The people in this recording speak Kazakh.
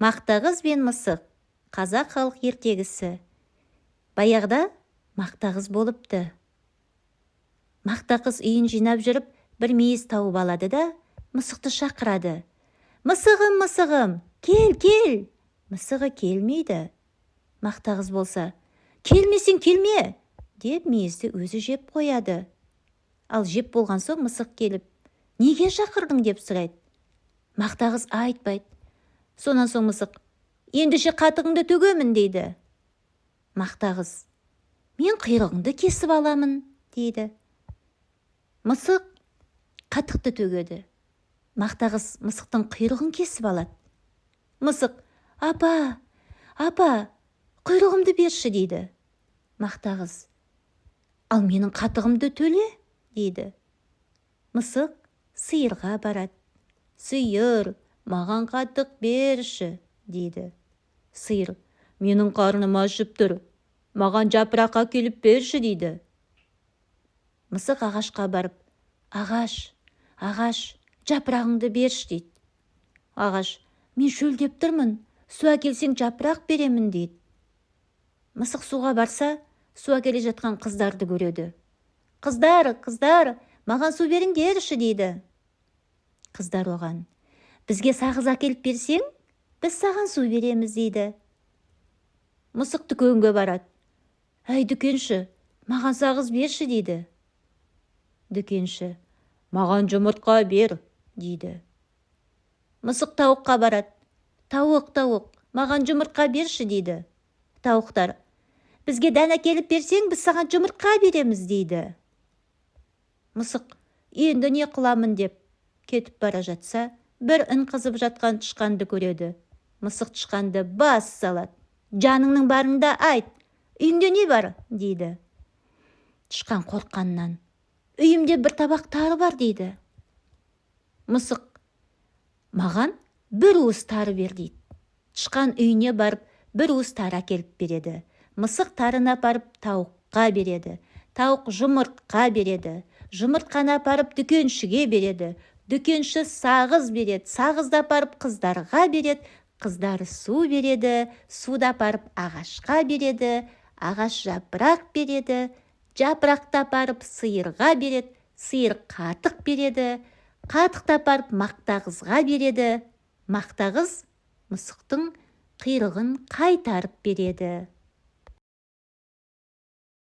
Мақтағыз бен мысық, қазақ халық ертегісі. Баяғыда мақтағыз болыпты. Мақтақыз үйін жинап жүріп, бір мейіз тауып алады да, мысықты шақырады. Мысығым, мысығым, кел, кел. Мысығы келмейді. Мақтағыз болса, келмесең келме, деп мейізді өзі жеп қояды. Ал жеп болған соң мысық келіп, неге шақырдың деп сұрайды. Мақтағыз айтпайды. Сонан соң мысық, ендеше қатығыңды төгемін дейді. Мақтағыз, мен құйрығыңды кесіп аламын дейді. Мысық қатықты төгеді. Мақтағыз мысықтың құйрығын кесіп алады. Мысық, апа, құйрығымды берші дейді. Мақтағыз, ал менің қатығымды төле дейді. Мысық сиырға барады. Сиыр, маған қатық берші дейді. Сиыр, менің қарным ашып тұр, маған жапырақ әкеліп берші дейді. Мысық ағашқа барып, ағаш, жапырағыңды берші дейді. Ағаш, мен шөлдеп тұрмын, су әкелсең жапырақ беремін дейді. Мысық суға барса, су әкеле жатқан қыздарды көреді. Қыздар, маған су беріңдерші дейді. Қыздар оған, бізге сағыз әкеліп берсең, біз саған су береміз дейді. Мысық дүкенге барады. Әй дүкенші, маған сағыз берші дейді. Дүкенші, маған жұмыртқа бер дейді. Мысық тауыққа барады. Тауық, маған жұмыртқа берші дейді. Тауықтар, бізге дән әкеліп берсең, біз саған жұмыртқа береміз дейді. Мысық, енді не қыламын деп кетіп бара жатса, бір үн қызып жатқан тышқанды көреді. Мысық тышқанды бас салады. Жаныңның барында айт, үйіңде не бар дейді. Тышқан қорққаннан, үйімде бір табақ тары бар дейді. Мысық, маған бір уыс тары бер дейді. Тышқан үйіне барып, бір уыс тары әкеліп береді. Мысық тарына апарып тауыққа береді. Тауық жұмыртқа береді. Жұмыртқаны апарып дүкеншіге береді. Дүкенші сағыз береді. Сағызды апарып қыздарға береді. Қыздары су береді. Суды апарып ағашқа береді. Ағаш жапырақ береді. Жапырақты апарып сиырға береді. Сиыр қатық береді. Қатықты апарып мақтағызға береді. Мақтағыз мысықтың құйрығын қайтарып береді.